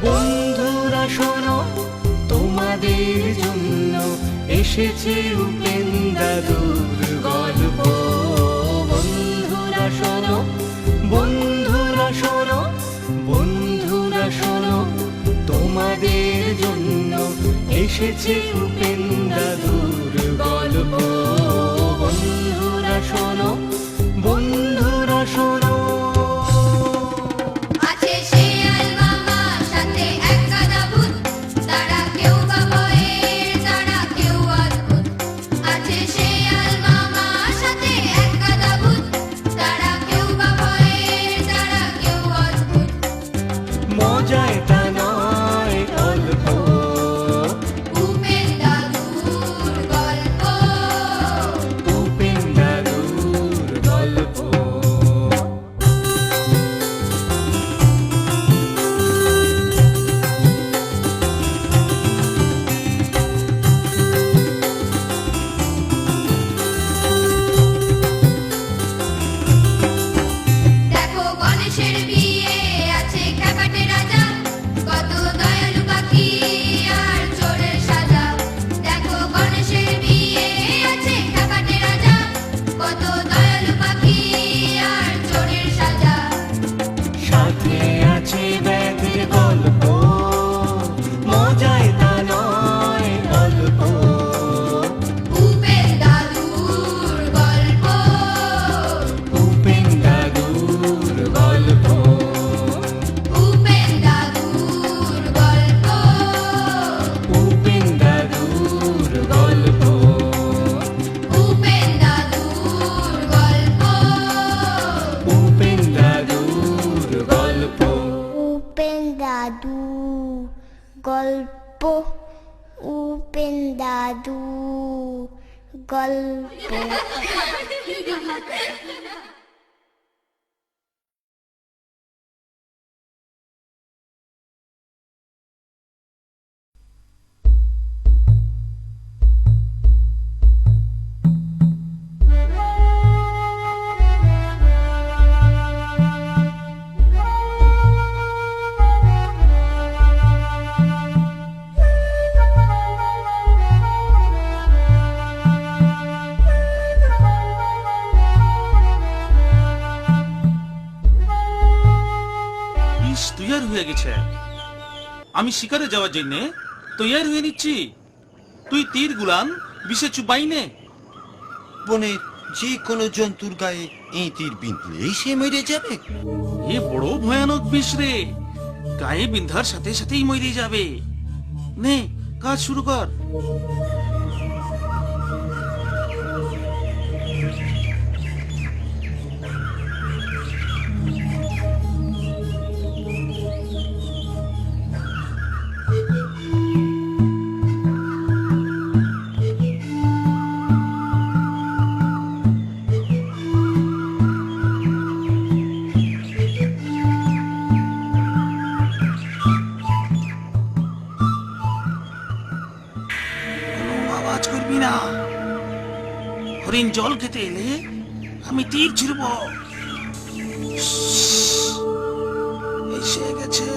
বন্ধুরা শোনো, তোমাদের জন্য এসেছে উপেন দাদুর গল্প। বন্ধুরা শোনো, বন্ধুরা শোনো, বন্ধুরা শোনো, তোমাদের জন্য এসেছে উপেন দাদুর গল্প। বন্ধুরা শোনো, বন্ধুরা শোনো। গল্প, উপেন দাদু গল্প। আমি শিকারে যাওয়ার জন্য তৈয়ার হয়ে নিচ্ছি। তুই তীর গুলান বিষে চুপাই নে। বনের যে কোনো জন্তুর গায়ে এই তীর বিঁধলেই সে মরে যাবে। এ বড় ভয়ানক বিষ রে, গায়ে বিন্ধার সাথে সাথেই মরে যাবে। নে কাজ শুরু কর। হরিণ জল খেতে এলে আমি তীর ছুড়ব। এসে গেছে।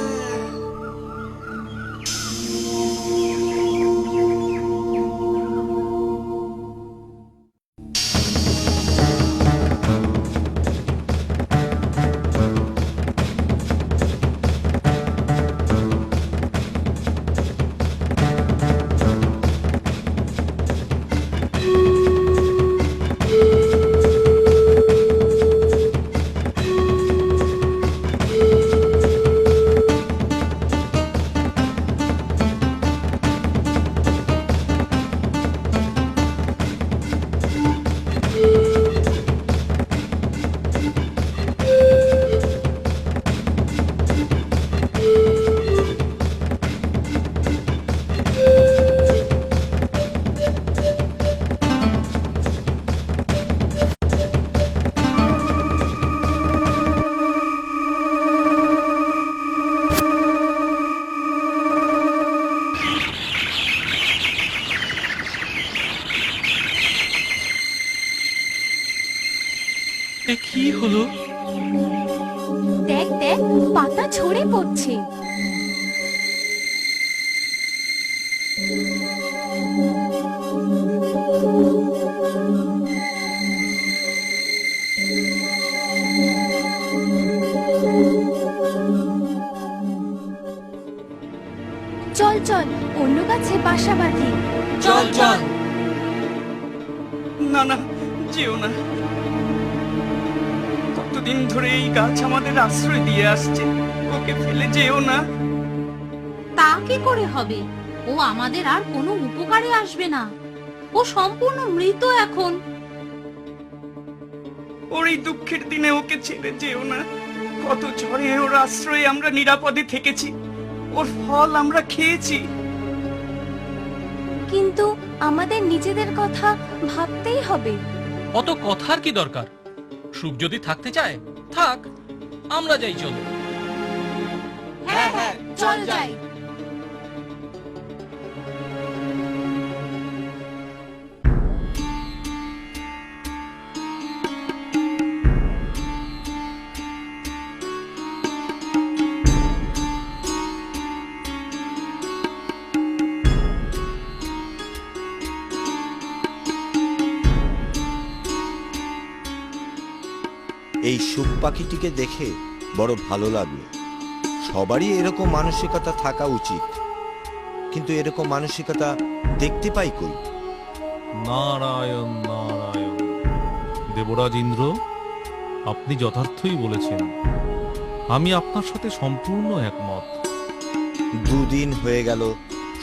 হলো? দেখ দেখ, পাতা ঝরে পড়ছে। চল চল, অন্য গাছে বাসা বাঁধি। চল চল। না না, যেও না। কতদিন ধরে এই গাছ আমাদের আশ্রয় দিয়ে আসছে, ওকে ফেলে যেও না। তা কি করে হবে? ও আমাদের আর কোনো উপকারে আসবে না। ও সম্পূর্ণ মৃত এখন। ওর এই দুঃখের দিনে ওকে ছেড়ে যেও না। কত ঝড়ে ওর আশ্রয়ে আমরা নিরাপদে থেকেছি, ওর ফল আমরা খেয়েছি। কিন্তু আমাদের নিজেদের কথা ভাবতেই হবে। অত কথার কি দরকার? সুখ যদি থাকতে চায় থাক, আমরা যাই। চলো। হ্যাঁ হ্যাঁ, চল যাই। এই সুখ পাখিটিকে দেখে বড় ভালো লাগলো। সবারই এরকম মানসিকতা থাকা উচিত, কিন্তু এরকম মানসিকতা দেখতে পাই কই? নারায়ণ নারায়ণ। দেবরাজ ইন্দ্র, আপনি যথার্থই বলেছেন। আমি আপনার সাথে সম্পূর্ণ একমত। দুদিন হয়ে গেল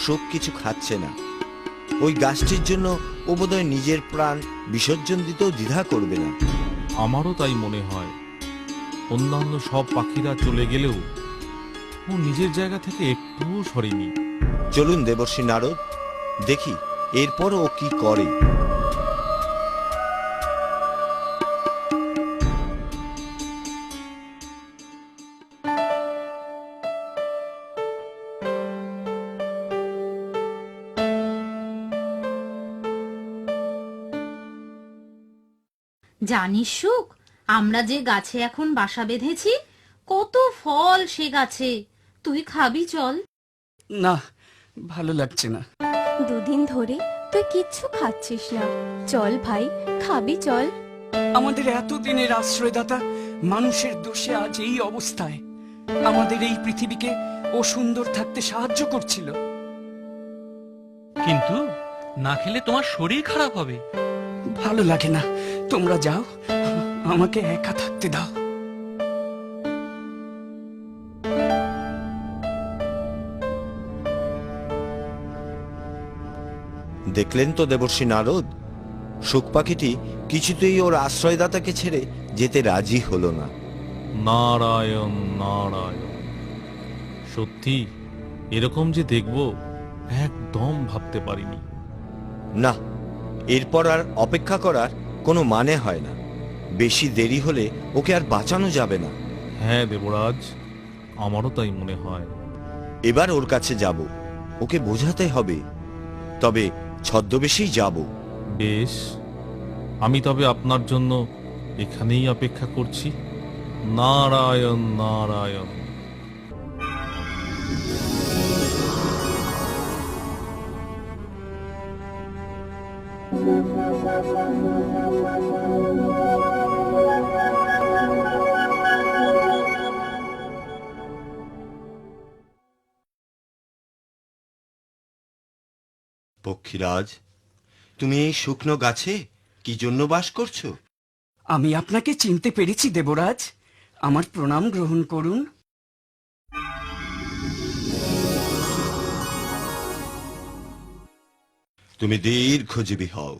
সুখ কিছু খাচ্ছে না। ওই গাছটির জন্য ও বোধহয় নিজের প্রাণ বিসর্জন দিতেও দ্বিধা করবে না। আমারও তাই মনে হয়। অন্যান্য সব পাখিরা চলে গেলেও ও নিজের জায়গা থেকে একটুও সরেনি। চলুন দেবর্ষী নারদ, দেখি এরপর ও কি করে। জানিস সুখ, আমরা যে গাছে এখন বাসা বেঁধেছি, কত ফল সে গাছে। তুই খাবি? চল। না, ভালো লাগছে না। দুদিন ধরে তুই কিচ্ছু খাচ্ছিস না। চল ভাই, খাবি চল। আমাদের এতদিনের আশ্রয়দাতা মানুষের দোষে আজ এই অবস্থায়। আমাদের এই পৃথিবীকে ও সুন্দর থাকতে সাহায্য করছিল। কিন্তু না খেলে তোমার শরীর খারাপ হবে। ভালো লাগে না, তোমরা যাও, আমাকে একা থাকতে দাও। দেখলেন তো দেবর্ষী নারদ, সুখ পাখিটি কিছুতেই ওর আশ্রয়দাতাকে ছেড়ে যেতে রাজি হলো না। নারায়ণ নারায়ণ। সত্যি এরকম যে দেখব একদম ভাবতে পারিনি। না, এরপর আর অপেক্ষা করার কোনো মানে হয় না। বেশি দেরি হলে ওকে আর বাঁচানো যাবে না। হ্যাঁ দেবরাজ, আমারও তাই মনে হয়। এবার ওর কাছে যাব, ওকে বোঝাতে হবে, তবে ছদ্মবেশেই যাব। বেশ, আমি তবে আপনার জন্য এখানেই অপেক্ষা করছি। নারায়ণ নারায়ণ। পক্ষীরাজ, তুমি এই শুকনো গাছে কি জন্য বাস করছো? আমি আপনাকে চিনতে পেরেছি দেবরাজ, আমার প্রণাম গ্রহণ করুন। তুমি দীর্ঘজীবী হও।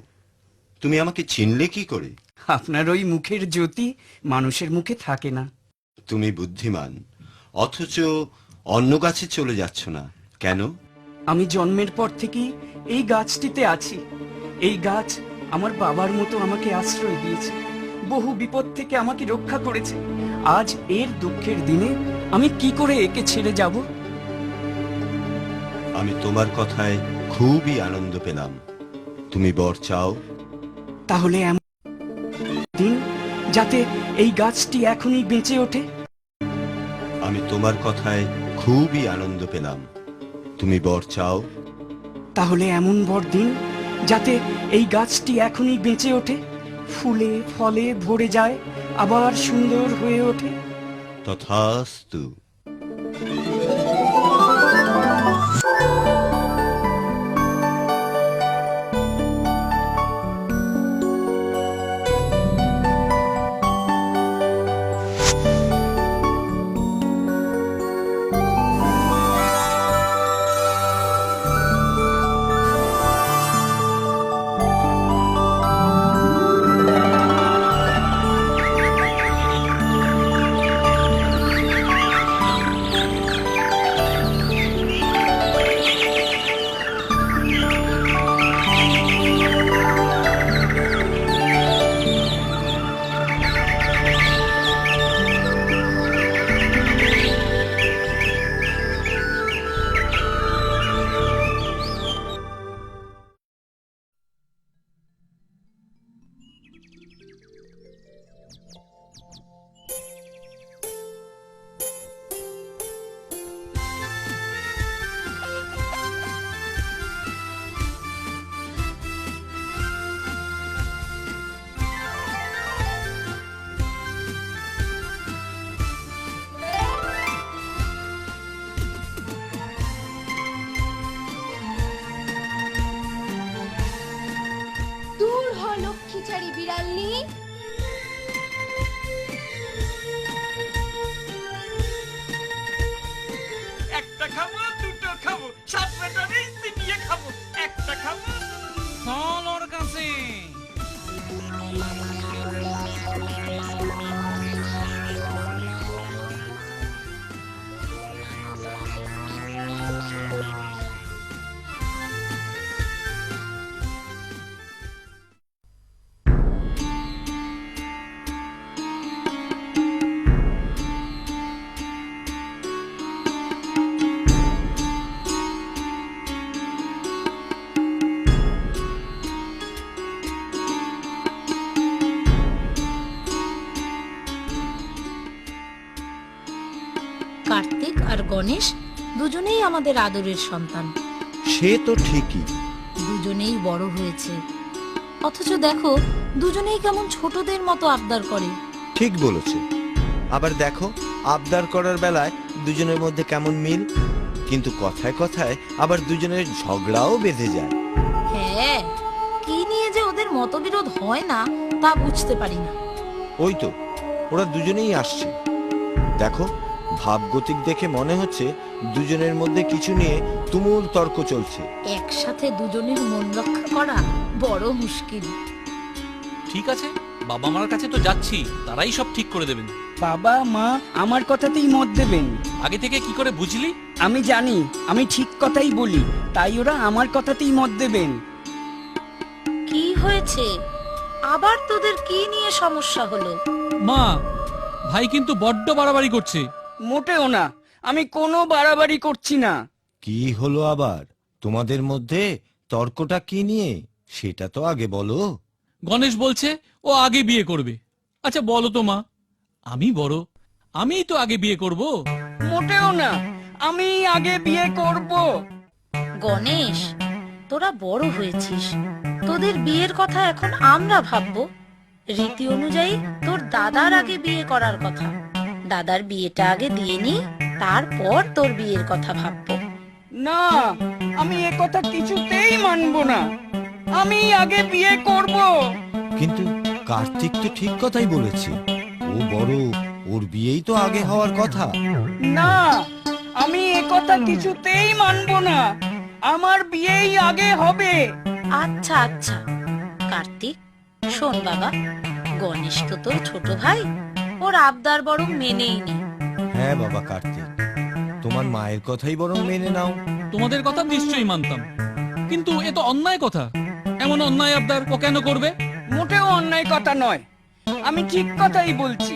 তুমি আমাকে চিনলে কি করে? আপনার ওই মুখের জ্যোতি মানুষের মুখে থাকে না। তুমি বুদ্ধিমান, অথচ অন্য গাছে চলে যাচ্ছ না কেন? আমি জন্মের পর থেকেই এই গাছটিতে আছি। এই গাছ আমার বাবার মতো আমাকে আশ্রয় দিয়েছে, বহু বিপদ থেকে আমাকে রক্ষা করেছে। আজ এর দুঃখের দিনে আমি কি করে একে ছেড়ে যাব? আমি তোমার কথায় খুবই আনন্দ পেলাম। তুমি বর চাও? তাহলে এমন দিন যাতে এই গাছটি এখনই বেঁচে ওঠে? আমি তোমার কথায় খুবই আনন্দ পেলাম। তুমি বর চাও? তাহলে এমন বর দিন যাতে এই গাছটি এখনই বেঁচে ওঠে, ফুলে ফলে ভরে যায়, আবার সুন্দর হয়ে ওঠে। তথাস্তু। দূর হ লক্ষ্মীচারী বিড়ালনি। একটা খাবো, দুটো খাবো, সাত বেটা নিয়ে খাবো, একটা খাবো। চল ওর কাছে। কার্তিক আর গণেশ দুজনেই আমাদের আদরের সন্তান। সে তো ঠিকই। দুজনেই বড় হয়েছে, অথচ দেখো দুজনেই কেমন ছোটদের মতো আবদার করে। ঠিক বলেছে। আবার দেখো আবদার করার বেলায় দুজনের মধ্যে কেমন মিল, কিন্তু কথায় কথায় আবার দুজনের ঝগড়াও বেঁধে যায়। হ্যাঁ, কি নিয়ে যে ওদের মতবিরোধ হয় না তা বুঝতে পারি না। ওই তো ওরা দুজনেই আসছে। দেখো ভাবগতিক দেখে মনে হচ্ছে দুজনের মধ্যে কিছু নিয়ে তুমুল তর্ক চলছে। একসাথে দুজনের মন রক্ষা করা বড় মুশকিল। ঠিক আছে, বাবা মার কাছে তো যাচ্ছি, তারাই সব ঠিক করে দেবেন। বাবা মা আমার কথাতেই মত দেবেন। আগে থেকে কি করে বুঝলি? আমি জানি আমি ঠিক কথাই বলি, তাই ওরা আমার কথাতেই মত দেবেন। কি হয়েছে আবার? তোদের কি নিয়ে সমস্যা হলো? মা, ভাই কিন্তু বড্ড বাড়াবাড়ি করছে। মোটেও না, আমি কোনো বাড়াবাড়ি করছি না। কি হলো আবার তোমাদের মধ্যে? তর্কটা কি নিয়ে সেটা তো আগে বলো। গণেশ বলছে ও আগে বিয়ে করবে। আচ্ছা বলো তো মা, আমি বড়, আমিই তো আগে বিয়ে করব। মোটেও না, আমি আগে বিয়ে করব। গণেশ, তোরা বড় হয়েছিস, তোদের বিয়ের কথা এখন আমরা ভাববো। রীতি অনুযায়ী তোর দাদার আগে বিয়ে করার কথা। দাদার বিয়েটা আগে দিয়ে নি, তারপর তোর বিয়ের কথা ভাববো। না, আমি এ কথা কিছুতেই মানবো না। আমি আগে বিয়ে করব। কিন্তু কার্তিক তো ঠিক কথাই বলেছে, ও বড়, ওর বিয়েই তো আগে হওয়ার কথা। না, আমি এ কথা কিছুতেই মানবো না। আমার বিয়েই আগে হবে। আচ্ছা আচ্ছা কার্তিক, শোন বাবা, গণেশ তো তোর ছোট ভাই, ওর আবদার বরং মেনেই নে। হ্যাঁ বাবা কার্তিক, তোমার মায়ের কথাই বরং মেনে নাও। তোমাদের কথা নিশ্চয়ই মানতাম, কিন্তু এ তো অন্যায় কথা। এমন অন্যায় আবদার ও কেন করবে? মোটেও অন্যায় কথা নয়, আমি ঠিক কথাই বলছি।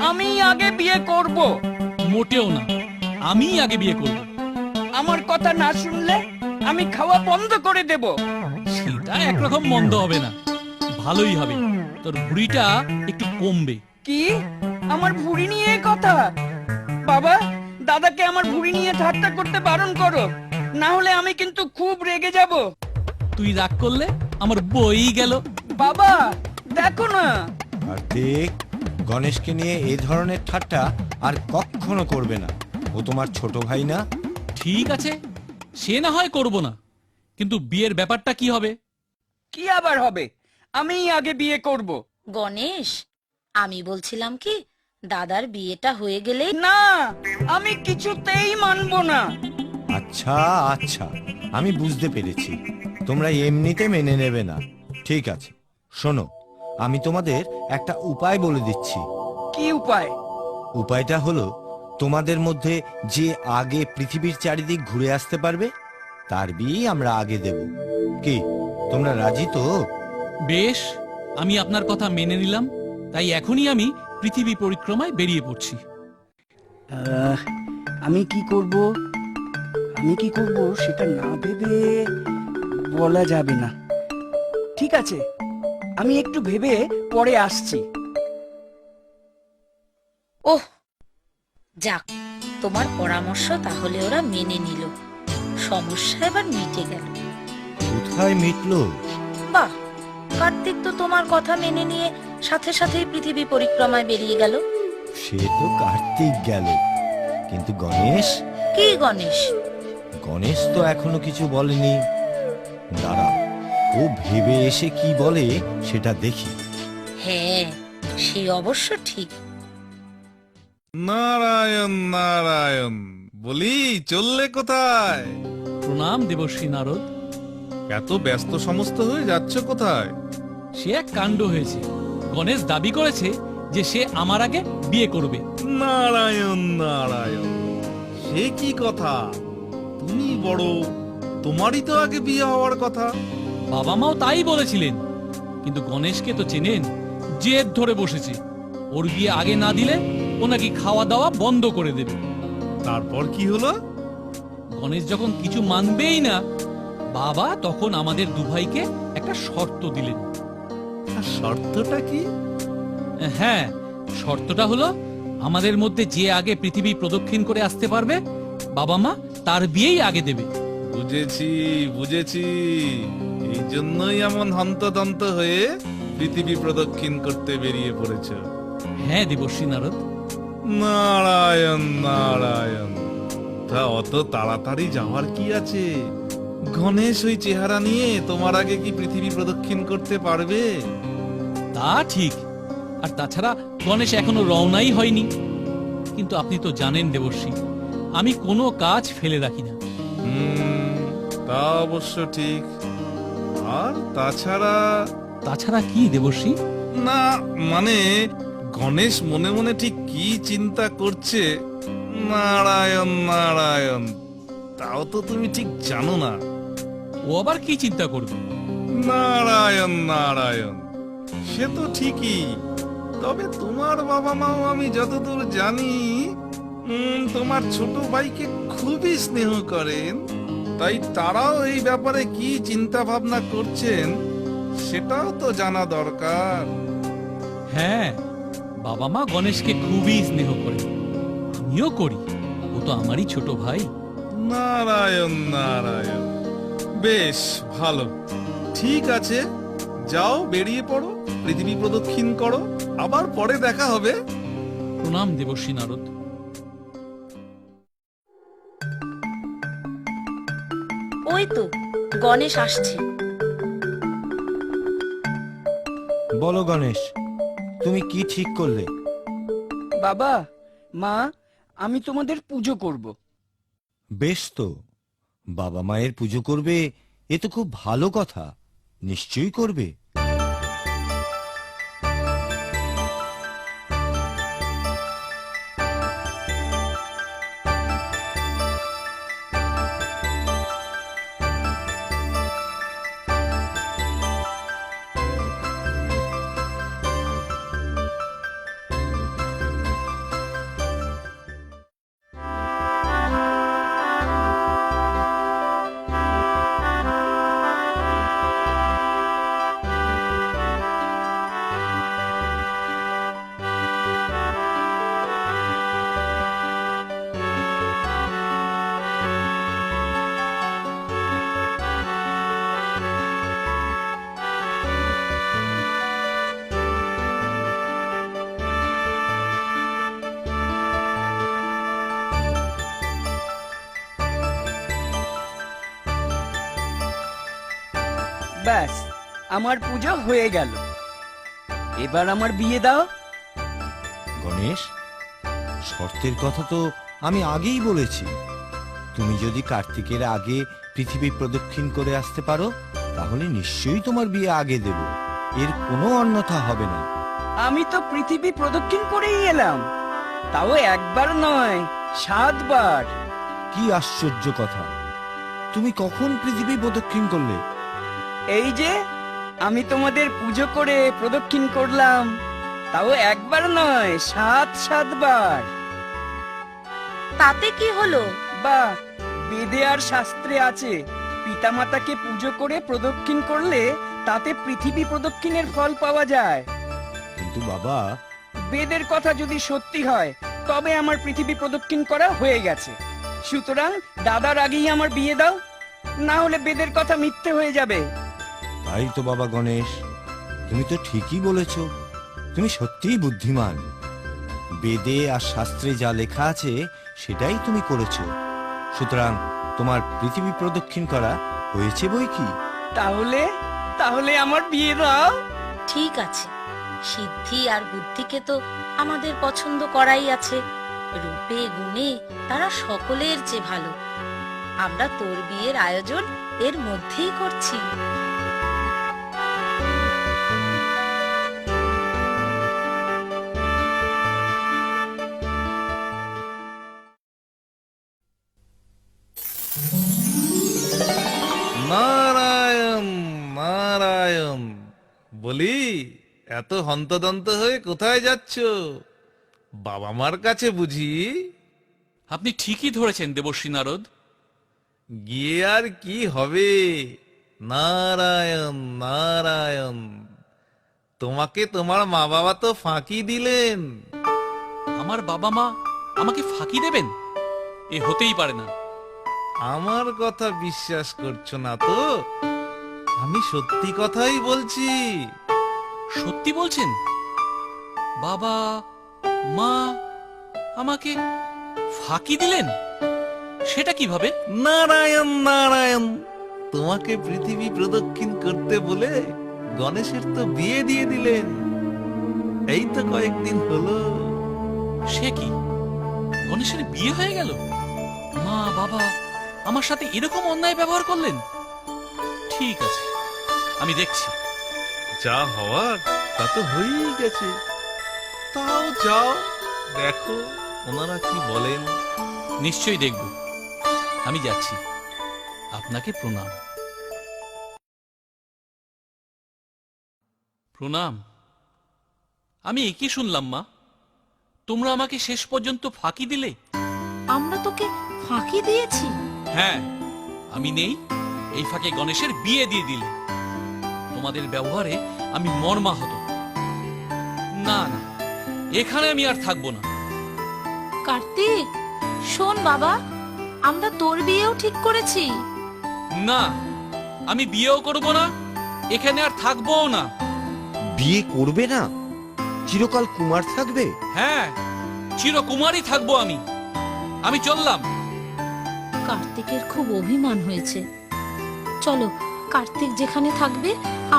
আমি আগে বিয়ে করব। মোটেও না, আমি আগে বিয়ে করব। আমার কথা না শুনলে আমি খাওয়া বন্ধ করে দেব। সেটা একরকম মন্দ হবে না, ভালোই হবে। তোর ভুঁড়িটা একটু কমবে। কি আমার ভুঁড়ি নিয়ে এ কথা? বাবা, দাদাকে আমার ভুঁড়ি নিয়ে ঠাট্টা করতে বারণ করো, না হলে আমি কিন্তু খুব রেগে যাব। তুই রাগ করলে আমার বই গেল। বাবা দেখো না। আর দেখ, গণেশকে নিয়ে এ ধরনের ঠাট্টা আর কখনো করবে না। ও তোমার ছোট ভাই না? ঠিক আছে, সে না হয় করব না, কিন্তু বিয়ের ব্যাপারটা কি হবে? কি আবার হবে? আমিই আগে বিয়ে করব। গণেশ, আমি বলছিলাম কি, দাদার বিয়েটা হয়ে গেলে না, আমি কিছুতেই মানবো না। আচ্ছা আচ্ছা, আমি বুঝতে পেরেছি, তোমরা এমনিতে মেনে নেবে না। ঠিক আছে, শোনো, আমি তোমাদের একটা উপায় বলে দিচ্ছি। কি উপায়? উপায়টা হলো, তোমাদের মধ্যে যে আগে পৃথিবীর চারিদিক ঘুরে আসতে পারবে তার বিয়ে আমরা আগে দেব। কি তোমরা রাজি তো? বেশ, আমি আপনার কথা মেনে নিলাম। তাই এখনই আমি পৃথিবী পরিক্রমায় বেরিয়ে পড়ছি। আমি কি করব সেটা না ভেবে বলা যাবে না। ঠিক আছে, আমি একটু ভেবে পরে আসছি। ওহ, যাক, তোমার পরামর্শ তাহলে ওরা মেনে নিল। সমস্যা এবার মিটে গেল। কোথায় মিটলো? বাহ, কার্তিক তো তোমার কথা মেনে নিয়ে সাথে সাথেই পৃথিবী পরিক্রমায় বেরিয়ে গেল। সে তো কার্তিক গেল, কিন্তু গণেশ? কি গণেশ? গণেশ তো এখনো কিছু বলেনি। দাঁড়া, ও ভেবে এসে কি বলে সেটা দেখি। হ্যাঁ, সে অবশ্য ঠিক। নারায়ণ নারায়ণ, বলি চললে কোথায়? প্রণাম দেবশ্রী নারদ। এত ব্যস্ত সমস্ত হয়ে যাচ্ছ কোথায়? সে এক কাণ্ড হয়েছে। গণেশ দাবি করেছে যে সে আমার আগে বিয়ে করবে। নারায়ণ নারায়ণ, সে কি কথা? তুমি বড়, তোমারই তো আগে বিয়ে হওয়ার কথা। বাবা মাও তাই বলেছিলেন, কিন্তু গণেশকে তো চেনেন, জেদ ধরে বসেছে। ওর বিয়ে আগে না দিলে ও নাকি খাওয়া দাওয়া বন্ধ করে দেবে। তারপর কি হলো? গণেশ যখন কিছু মানবেই না, বাবা তখন আমাদের দুভাইকে একটা শর্ত দিলেন। আর শর্তটা কি? হ্যাঁ, শর্তটা হলো, আমাদের মধ্যে যে আগে পৃথিবী প্রদক্ষিণ করে আসতে পারবে, বাবা মা তার বিয়েই আগে দেবে। বুঝেছি বুঝেছি, এই জন্যই এমন হন্তদন্ত হয়ে পৃথিবী প্রদক্ষিণ করতে বেরিয়ে পড়েছ। হ্যাঁ দেবশ্রী নারদ। নারায়ণ নারায়ণ, তা অত তাড়াতাড়ি যাওয়ার কি আছে? গণেশ ওই চেহারা নিয়ে তোমার আগে কি পৃথিবী প্রদক্ষিণ করতে পারবে? তা ঠিক, আর তাছাড়া গণেশ এখনো রওনাই হয়নি। কিন্তু আপনি তো জানেন দেবশ্রী, আমি কোনো কাজ ফেলে রাখি না। তা অবশ্য ঠিক। আর তাছাড়া? তাছাড়া কি দেবশ্রী? না মানে, গণেশ মনে মনে ঠিক কি চিন্তা করছে, নারায়ণ নারায়ণ, তাও তো তুমি ঠিক জানো না। ও আবার কি চিন্তা করবে? নারায়ণ নারায়ণ, সে তো ঠিকই, তবে তোমার বাবা মাও আমি যতদূর জানি তোমার ছোট ভাইকে খুবই স্নেহ করেন। তাই তারাও এই ব্যাপারে কি চিন্তা ভাবনা করছেন সেটাও তো জানা দরকার। হ্যাঁ, বাবা মা গণেশকে খুবই স্নেহ করে, আমিও করি। ও তো আমারই ছোট ভাই। নারায়ণ নারায়ণ, বেশ ভালো, ঠিক আছে, যাও বেরিয়ে পড়ো, পৃথিবী প্রদক্ষিণ করো, আবার পরে দেখা হবে। প্রণাম দেবশ্রী নারদ। ওই তো গণেশ আসছে। বলো গণেশ, তুমি কি ঠিক করলে? বাবা মা, আমি তোমাদের পুজো করব। বেশ তো, বাবা মায়ের পুজো করবে, এ তো খুব ভালো কথা, নিশ্চয়ই করবে। ব্যাস, আমার পুজো হয়ে গেল। এবার আমার বিয়ে দাও। গণেশ, শর্তের কথা তো আমি আগেই বলেছি। তুমি যদি কার্তিকের আগে পৃথিবী প্রদক্ষিণ করে আসতে পারো, তাহলে নিশ্চয়ই তোমার বিয়ে আগে দেব। এর কোনো অন্যথা হবে না। আমি তো পৃথিবী প্রদক্ষিণ করেই এলাম, তাও একবার নয়, 7 বার। কি আশ্চর্য কথা! তুমি কখন পৃথিবী প্রদক্ষিণ করলে? এই যে আমি তোমাদের পুজো করে প্রদক্ষিণ করলাম, তাও একবার নয়, 7 বার। তাতে কি হলো? বা বেদে আর শাস্ত্রে আছে, পিতামাতাকে পুজো করে প্রদক্ষিণ করলে তাতে পৃথিবী প্রদক্ষিণের ফল পাওয়া যায়। কিন্তু বাবা, বেদের কথা যদি সত্যি হয়, তবে আমার পৃথিবী প্রদক্ষিণ করা হয়ে গেছে। সুতরাং দাদার আগেই আমার বিয়ে দাও, না হলে বেদের কথা মিথ্যে হয়ে যাবে। তাই তো বাবা গণেশ, তুমি তো ঠিকই বলেছ। তুমি সত্যিই বুদ্ধিমান। বেদে আর শাস্ত্রে যা লেখা আছে সেটাই তুমি করেছো। সুতরাং তোমার পৃথিবী প্রদক্ষিণ করা হয়েছে বই কি। তাহলে তাহলে আমার বিয়ে দাও। ঠিক আছে, সিদ্ধি আর বুদ্ধিকে তো আমাদের পছন্দ করাই আছে। রূপে গুণে তারা সকলের চেয়ে ভালো। আমরা তোর বিয়ের আয়োজন এর মধ্যেই করছি। নারায়ণ নারায়ণ। বলি, এত হন্তদন্ত হয়ে কোথায় যাচ্ছ? বাবা মার কাছে বুঝি? আপনি ঠিকই ধরেছেন দেবর্ষী নারদ। গিয়ে আর কি হবে? নারায়ণ নারায়ণ। তোমাকে তোমার মা বাবা তো ফাঁকি দিলেন। আমার বাবা মা আমাকে ফাঁকি দেবেন? এ হতেই পারে না। আমার কথা বিশ্বাস করছো না তো? আমি সত্যি কথাই বলছি। সত্যি বলছেন? বাবা মা আমাকে ফাঁকি দিলেন? সেটা কিভাবে? নারায়ণ নারায়ণ। তোমাকে পৃথিবী প্রদক্ষিণ করতে বলে গণেশের তো বিয়ে দিয়ে দিলেন। এই তো কয়েকদিন হলো। সে কি, গণেশের বিয়ে হয়ে গেল? মা বাবা আমার সাথে এরকম অন্যায় ব্যবহার করলেন? ঠিক আছে, আমি দেখছি। যা হওয়ার তা তো হয়েই গেছে। তাও যাও, দেখো ওনারা কি বলেন। নিশ্চয়ই দেখব। আমি যাচ্ছি। আপনাকে প্রণাম। প্রণাম। আমি একই শুনলাম মা, তোমরা আমাকে শেষ পর্যন্ত ফাঁকি দিলে। আমরা তোকে ফাঁকি দিয়েছি? হ্যাঁ, আমি নেই, এই ফাঁকে গণেশের বিয়ে দিয়ে দিলে। তোমাদের ব্যবহারে আমি মর্মাহত। না না, এখানে আমি আর থাকবো না। কার্তিক, শোন বাবা, আমরা তোর বিয়েও ঠিক করেছি। না, আমি বিয়েও করব না, এখানে আর থাকবোও না। বিয়ে করবে না? চিরকাল কুমার থাকবে? হ্যাঁ, চিরকুমারই থাকবো আমি। আমি চললাম। কার্তিকের খুব অভিমান হয়েছে। চলো, কার্তিক যেখানে থাকবে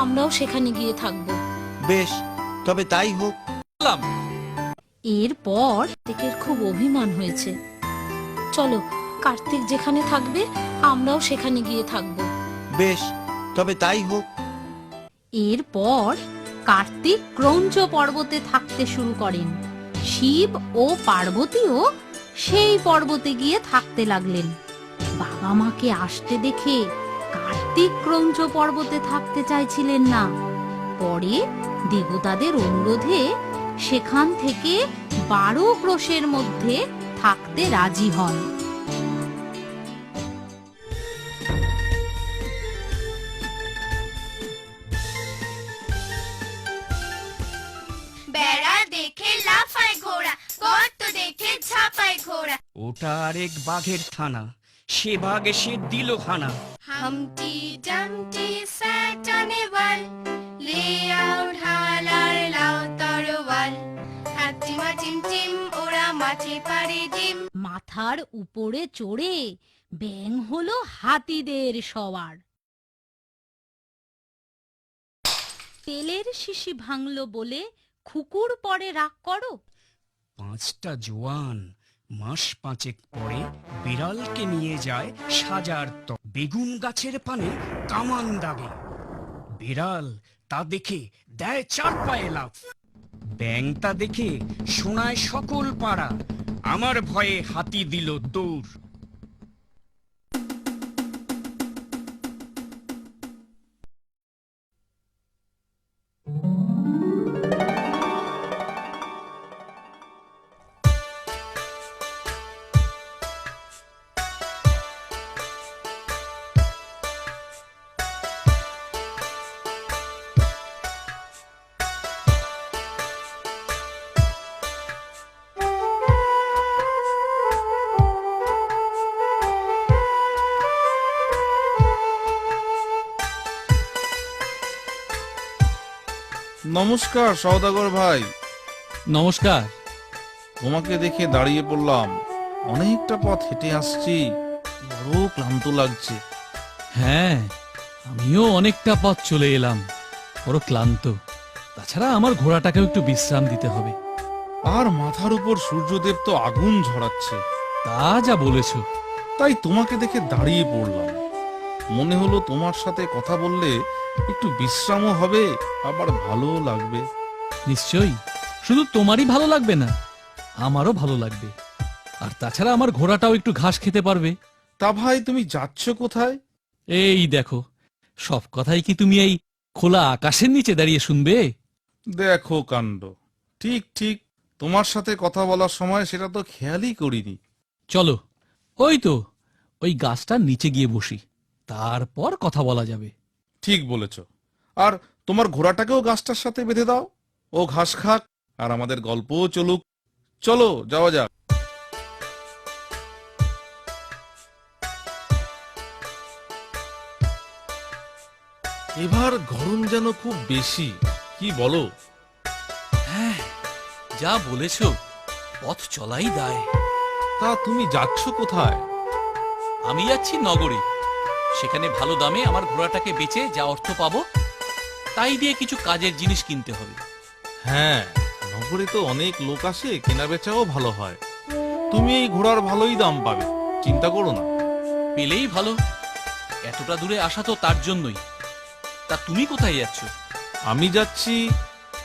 আমরাও সেখানে গিয়ে থাকবো। বেশ, তবে তাই হোক। চললাম। এরপর কার্তিকের খুব অভিমান হয়েছে। চলো, কার্তিক যেখানে থাকবে আমরাও সেখানে গিয়ে থাকবো। বেশ, তবে তাই হোক। এরপর কার্তিক ক্রৌঞ্চ পর্বতে থাকতে শুরু করেন। শিব ও পার্বতীও সেই পর্বতে গিয়ে থাকতে লাগলেন। বাবা মাকে আসতে দেখে কার্তিক ক্রৌঞ্চ পর্বতে থাকতে চাইছিলেন না। পরে দেবতাদের অনুরোধে সেখান থেকে 12 ক্রোশের মধ্যে থাকতে রাজি হন। বেড়া দেখে লাফায় ঘোড়া, গর্ত দেখে ঝাঁপায় ঘোড়া। ওটা আরেক বাঘের থানা, সে বাঘ এসে দিল হানা। Humpty Dumpty sat on a wall, lay out হালার লাউ তরোয়াল। হাতিমা টিম ওরা মাঠে পারে ডিম। মাথার উপরে চড়ে ব্যাঙ হলো হাতিদের সওয়ার। তেলের শিশি ভাঙলো বলে খুকুর পরে রাগ করো? 5টা জোয়ান মাস 5 পরে বিড়ালকে নিয়ে যায় সাজার বেগুন গাছের পানে কামান দাগে। বিড়াল তা দেখে দেয় 4 পায়ে লাফ। ব্যাঙ তা দেখে শোনায় সকল পাড়া, আমার ভয়ে হাতি দিল দৌড়। নমস্কার সওদাগর ভাই। নমস্কার। তোমাকে দেখে দাঁড়িয়ে পড়লাম। অনেকটা পথ হেঁটে আসছি, বড় ক্লান্ত লাগছে। হ্যাঁ, আমিও অনেকটা পথ চলে এলাম, বড় ক্লান্ত। তাছাড়া আমার ঘোড়াটাকেও একটু বিশ্রাম দিতে হবে। আর মাথার উপর সূর্যদেব তো আগুন ঝরাচ্ছে। তা যা বলেছো। তাই তোমাকে দেখে দাঁড়িয়ে পড়লাম। মনে হলো তোমার সাথে কথা বললে একটু বিশ্রামও হবে, আবার ভালোও লাগবে। নিশ্চয়ই, শুধু তোমারই ভালো লাগবে না, আমারও ভালো লাগবে। আর তাছাড়া আমার ঘোড়াটাও একটু ঘাস খেতে পারবে। তা ভাই, তুমি যাচ্ছ কোথায়? এই দেখো, সব কথাই কি তুমি এই খোলা আকাশের নিচে দাঁড়িয়ে শুনবে? দেখো কাণ্ড। ঠিক ঠিক, তোমার সাথে কথা বলার সময় সেটা তো খেয়ালই করিনি। চলো, ওই তো ওই গাছটার নিচে গিয়ে বসি, তারপর কথা বলা যাবে। ঠিক বলেছ। আর তোমার ঘোড়াটাকেও গাছটার সাথে বেঁধে দাও, ও ঘাস খাক আর আমাদের গল্পও চলুক। চলো যাওয়া যাক। এবার গরম যেন খুব বেশি, কি বলো? হ্যাঁ, যা বলেছ, পথ চলাই দায়। তা তুমি যাচ্ছ কোথায়? আমি যাচ্ছি নগরে। সেখানে ভালো দামে আমার ঘোড়াটাকে বেচে যা অর্থ পাবো, তাই দিয়ে কিছু কাজের জিনিস কিনতে হবে। হ্যাঁ, নগরে তো অনেক লোক আসে, কেনা বেচাও ভালো হয়। তুমি এই ঘোড়ার ভালোই দাম পাবে, চিন্তা করো না। পেলেই ভালো, এতটা দূরে আসা তো তার জন্যই। তা তুমি কোথায় যাচ্ছ? আমি যাচ্ছি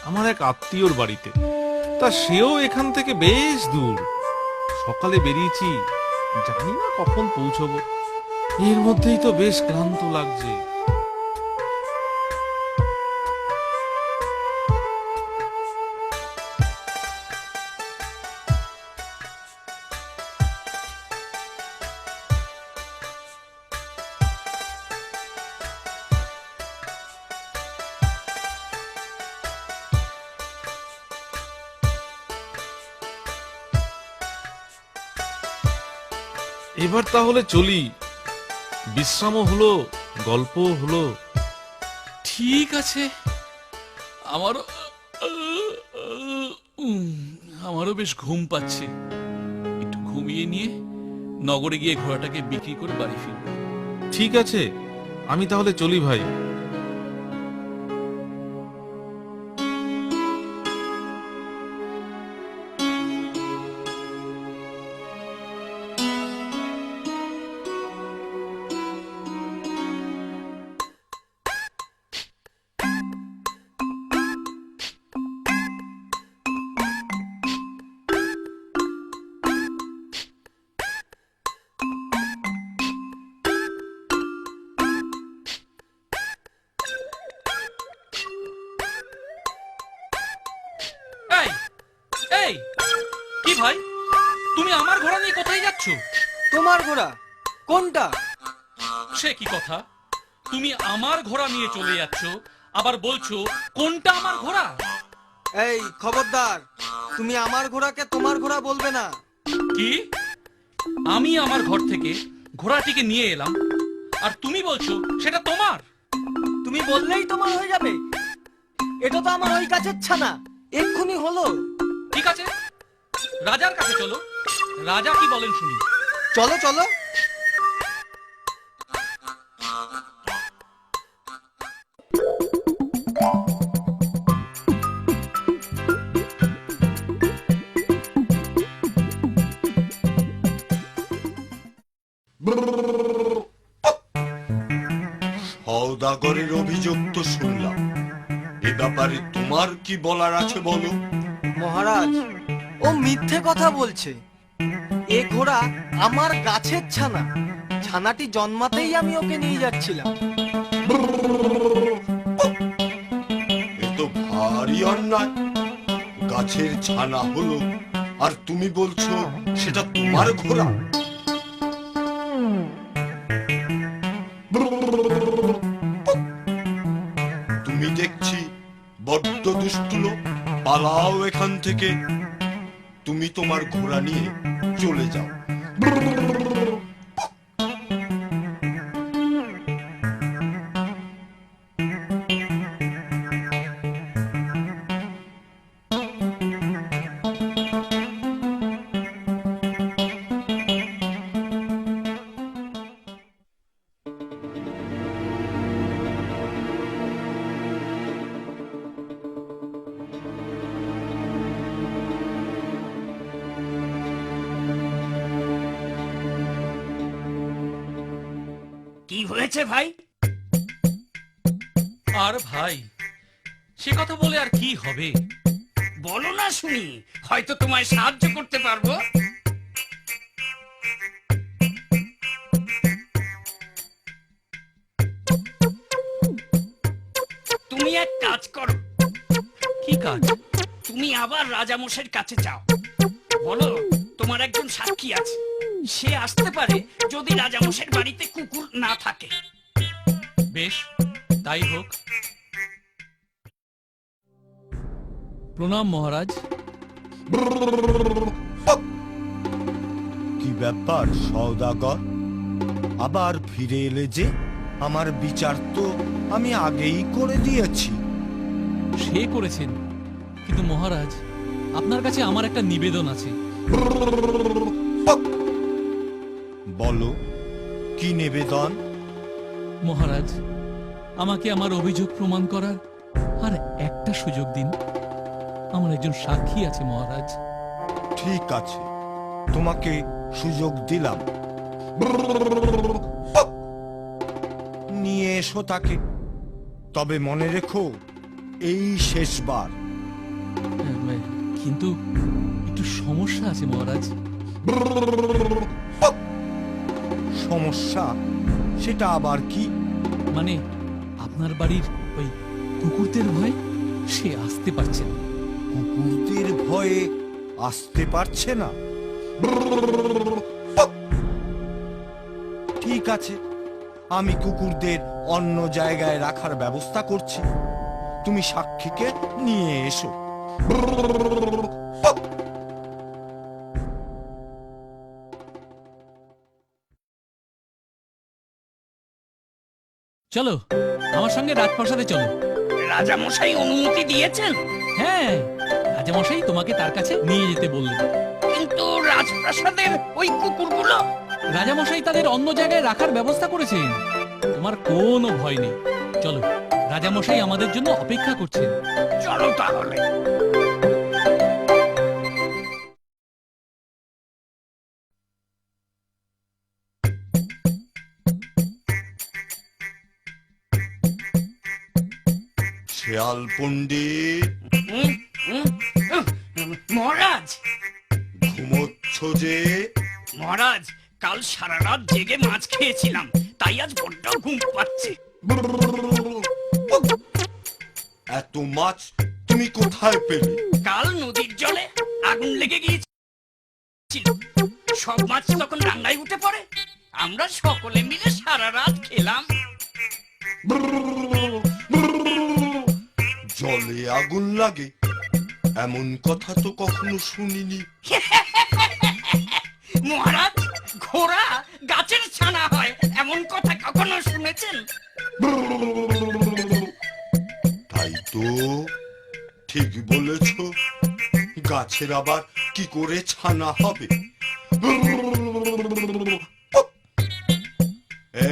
আমার এক আত্মীয়র বাড়িতে। তা সেও এখান থেকে বেশ দূর। সকালে বেরিয়েছি, জানি না কখন পৌঁছবো। এর মধ্যেই তো বেশ ক্লান্ত লাগছে। এবার তাহলে চলি, বিশ্রামও হলো, গল্পও হলো। ঠিক আছে, আমারও আমারও বেশ ঘুম পাচ্ছে। একটু ঘুমিয়ে নিয়ে নগরে গিয়ে ঘোড়াটাকে বিক্রি করে বাড়ি ফিরব। ঠিক আছে, আমি তাহলে চলি ভাই। এই এই কি ভাই, তুমি আমার ঘোড়া নিয়ে কোথায় যাচ্ছ? তোমার ঘোড়া কোনটা? সে কি কথা, তুমি আমার ঘোড়া নিয়ে চলে যাচ্ছ, আবার বলছো কোনটা আমার ঘোড়া? এই খবরদার, তুমি আমার ঘোড়াকে তোমার ঘোড়া বলবে না। কি? আমি আমার ঘর থেকে ঘোড়াটিকে নিয়ে এলাম, আর তুমি বলছো সেটা তোমার? তুমি বললেই তোমার হয়ে যাবে? এটা তো আমার ওই গাছের ছানা, এক্ষুনি হলো। ঠিক আছে, রাজার কাছে চলো, রাজা কি বলেন শুনি। চলো চলো। সওদাগরের অভিযোগ তো শুনলাম, এ ব্যাপারে তোমার কি বলার আছে বলো। মহারাজ, ও মিথ্যে কথা বলছে। এ ঘোড়া আমার গাছের ছানা। ছানাটি জন্মাতেই আমি ওকে নিয়ে যাচ্ছিলাম। এ তো ভারী অন্যায়। গাছের ছানা হলো আর তুমি বলছো সেটা তোমার ঘোড়া। তুমি দেখছি বড্ড দুষ্টু লোক। পালাও এখান থেকে। তুমি তোমার ঘোড়া নিয়ে চলে যাও। কি হয়েছে ভাই? আর ভাই, সে কথা বলে আর কি হবে? বলো না শুনি, হয়তো তোমায় সাহায্য করতে পারবো। তুমি এক কাজ করো। কি কাজ? তুমি আবার রাজামশাইয়ের কাছে যাও। বলো তোমার একজন সাক্ষী আছে, সে আসতে পারে যদি রাজামশাইয়ের বাড়িতে কুকুর না থাকে। বেশ, তাই হোক। প্রণাম মহারাজ। কি ব্যাপার সওদাগর, আবার ফিরে এলে যে? আমার বিচার তো আমি আগেই করে দিয়েছি। সে করেছেন, কিন্তু মহারাজ, আপনার কাছে আমার একটা নিবেদন আছে। বলো, কি নিবেদন? মহারাজ, আমাকে আমার অভিযোগ প্রমাণ করার আর একটা সুযোগ দিন। আমার একজন সাক্ষী আছে মহারাজ। ঠিক আছে, তোমাকে সুযোগ দিলাম। নিয়ে এসো তাকে। তবে মনে রেখো, এই শেষবার। কিন্তু একটু সমস্যা আছে মহারাজ। সমস্যা? সেটা আবার কি? মানে আপনার বাড়ির ওই কুকুরদের ভয় সে আসতে পারছে না। কুকুরদের ভয়ে আসতে পারছে না? ঠিক আছে, আমি কুকুরদের অন্য জায়গায় রাখার ব্যবস্থা করছি। তুমি সাক্ষীকে নিয়ে এসো। চলো আমার সঙ্গে রাজপ্রাসাদে চলো। রাজামশাই অনুমতি দিয়েছেন? হ্যাঁ, রাজামশাই তোমাকে তার কাছে নিয়ে যেতে বললেন। কিন্তু রাজপ্রাসাদের ওই কুকুরগুলো? রাজামশাই তাদের অন্য জায়গায় রাখার ব্যবস্থা করেছেন। তোমার কোনো ভয় নেই। চলো, রাজামশাই আমাদের জন্য অপেক্ষা করছেন। চলো তাহলে। শেয়াল পণ্ডিত, মহারাজ, ঘুমোচ্ছ যে? মহারাজ, কাল সারা রাত জেগে মাছ খেয়েছিলাম, তাই আজ বড্ড ঘুম পাচ্ছে। এত মাছ তুমি কোথায় পেলে? কাল নদীর জলে আগুন লেগে গিয়েছিল, সব মাছ তখন ডাঙ্গায় উঠে পড়ে। আমরা সকলে মিলে সারা রাত খেলাম। জলে আগুন লাগে এমন কথা তো কখনো শুনিনি। মহারাজ, ঘোড়া গাছের ছানা হয় এমন কথা কখনো শুনেছেন? তাই তো, ঠিক বলেছ। গাছের আবার কি করে ছানা হবে?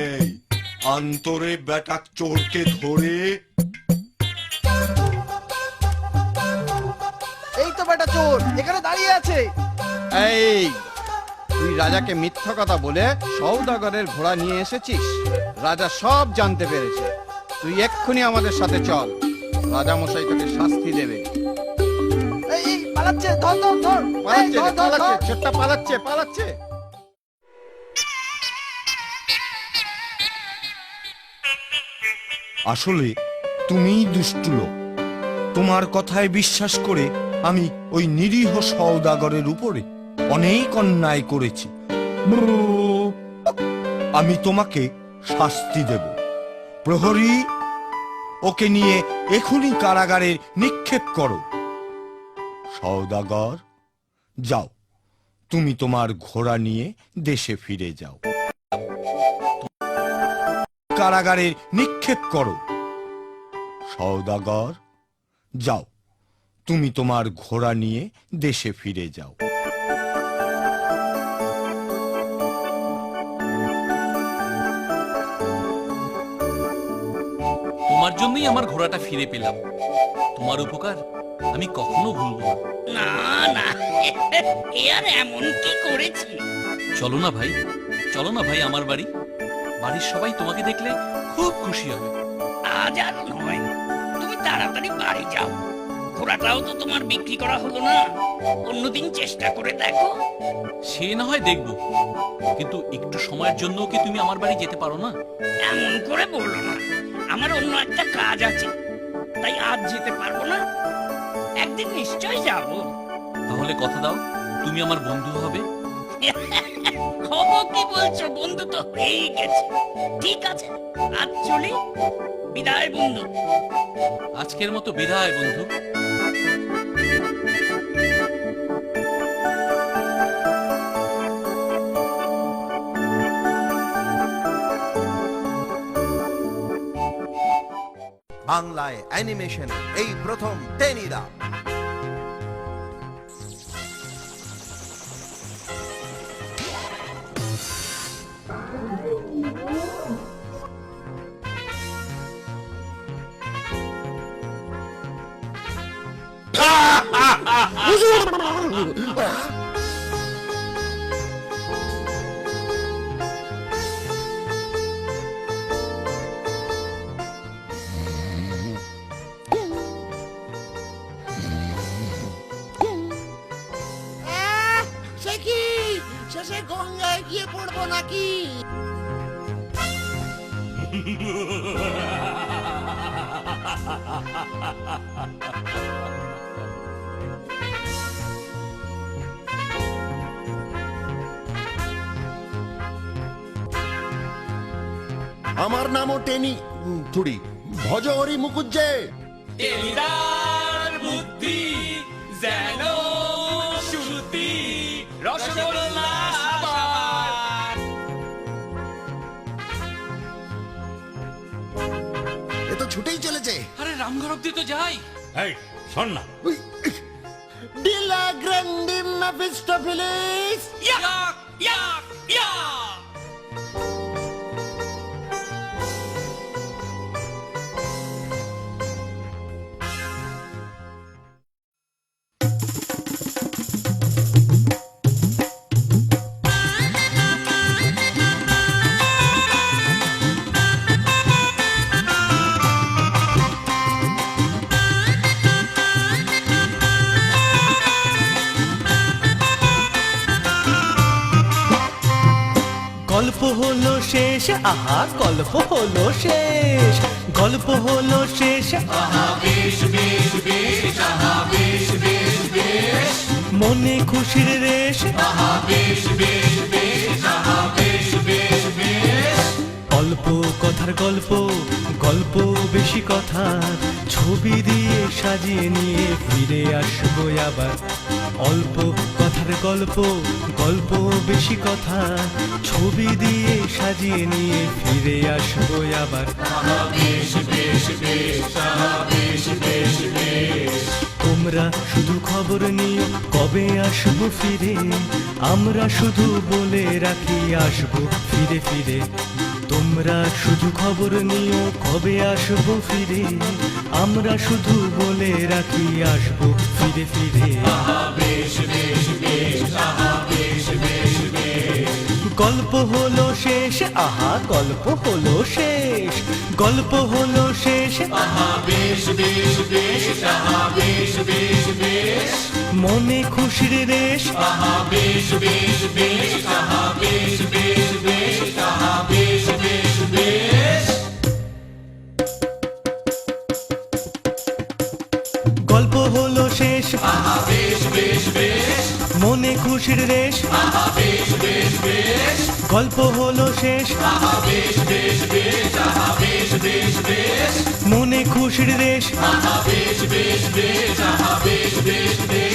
এই আন্তরে বেটা চোরকে ধরে। এই তো বেটা চোর এখানে দাঁড়িয়ে আছে। এই, তুই রাজাকে মিথ্যা কথা বলে সওদাগরের ঘোড়া নিয়ে এসেছিস। রাজা সব জানতে পেরেছে। তুই এক্ষুনি আমাদের সাথে চল, রাজামশাই তোকে শাস্তি দেবে। এই পালাচ্ছে, ধর ধর ধর, এই, পালাচ্ছে ধর, ধর, পালাচ্ছে, ধর। ছোট্টা পালাচ্ছে পালাচ্ছে। আসলে তুমিই দুষ্টু লোক। তোমার কথায় বিশ্বাস করে আমি ওই নিরীহ সওদাগরের উপরে অনেক অন্যায় করেছি। আমি তোমাকে শাস্তি দেব। প্রহরী, ওকে নিয়ে এখনই কারাগারে নিক্ষেপ করো। সওদাগর, যাও, তুমি তোমার ঘোড়া নিয়ে দেশে ফিরে যাও। কারাগারে নিক্ষেপ করো। সওদাগর, যাও, তুমি তোমার ঘোড়া নিয়ে দেশে ফিরে যাও। তোমার জন্যই আমার ঘোড়াটা ফিরে পেলাম। তোমার উপকার আমি কখনো ভুলবো না। না না, এ আর এমন কি করেছি? চলো না ভাই, চলো না ভাই আমার বাড়ি। বাড়ির সবাই তোমাকে দেখলে খুব খুশি হবে। আজ আর নয়, তুমি তাড়াতাড়ি বাড়ি যাও। ঘোড়াটাও তো তোমার বিক্রি করা হলো না, অন্যদিন চেষ্টা করে দেখো। সে না হয় দেখবো, কিন্তু একটু সময়ের জন্য কি তুমি আমার বাড়ি যেতে পারো না? এমন করে বললো না, আমার অন্য একটা কাজ আছে, তাই আজ যেতে পারবো না। একদিন নিশ্চয় যাব। তাহলে কথা দাও, তুমি আমার বন্ধু হবে। খবর কি বলছো? বন্ধু তো হয়েই গেছে। ঠিক আছে, আজ চলি। বিদায় বন্ধু। আজকের মতো বিদায় বন্ধু। বাংলায় অ্যানিমেশন এই প্রথম টেনিদা। সে কি শেষে গঙ্গায় গিয়ে পড়বো নাকি? আমার নামও টেনি থুড়ি ভজহরি মুকুজ্জে। টেনিদার বুদ্ধি যেন শুরুতি রসগোল্লা এ তো ছুটেই চলেছে। আরে রামঘর অব্দি তো যাই। এই শোন না, ডিলা গ্র্যান্ডি মেফিস্টোফেলিস। ইয়া ইয়া ইয়া। গল্প হলো শেষ, আহা গল্প হলো শেষ, গল্প হলো শেষ, আহা বেশ বেশ বেশ, আহা বেশ বেশ বেশ, মনে খুশির রেশ, আহা বেশ বেশ বেশ, আহা বেশ বেশ বেশ। অল্প কথার গল্প, গল্প বেশি কথার, ছবি দিয়ে সাজিয়ে নিয়ে ফিরে আসবো আবার। অল্প কথার গল্প, গল্প বেশি কথা, ছবি দিয়ে সাজিয়ে নিয়ে ফিরে আসবো আবার। বেশ বেশ বেশ, বেশ বেশ বেশ। তোমরা শুধু খবর নিও কবে আসবো ফিরে, আমরা শুধু বলে রাখি আসবো ফিরে ফিরে। তোমরা শুধু খবর নিও কবে আসবো ফিরে, আমরা শুধু বলে রাখি আসবো ফিরে ফিরে। বেশ বেশ বেশ, বেশ বেশ বেশ। গল্প হলো শেষ, আহা গল্প হলো শেষ, গল্প হলো শেষ, আহা বেশ বেশ বেশ, আহা বেশ বেশ বেশ, মনে খুশির রেশ, আহা বেশ বেশ বেশ, আহা বেশ বেশ বেশ, আহা বেশ বেশ বেশ। গল্প হলো শেষ, আহা বেশ বেশ বেশ, মনে খুশির রেশ, আহা বেশ বেশ বেশ, গল্প হলো শেষ, আহা বেশ বেশ বেশ, আহা বেশ বেশ বেশ, মনে খুশির রেশ, আহা বেশ বেশ বেশ, আহা বেশ বেশ বেশ।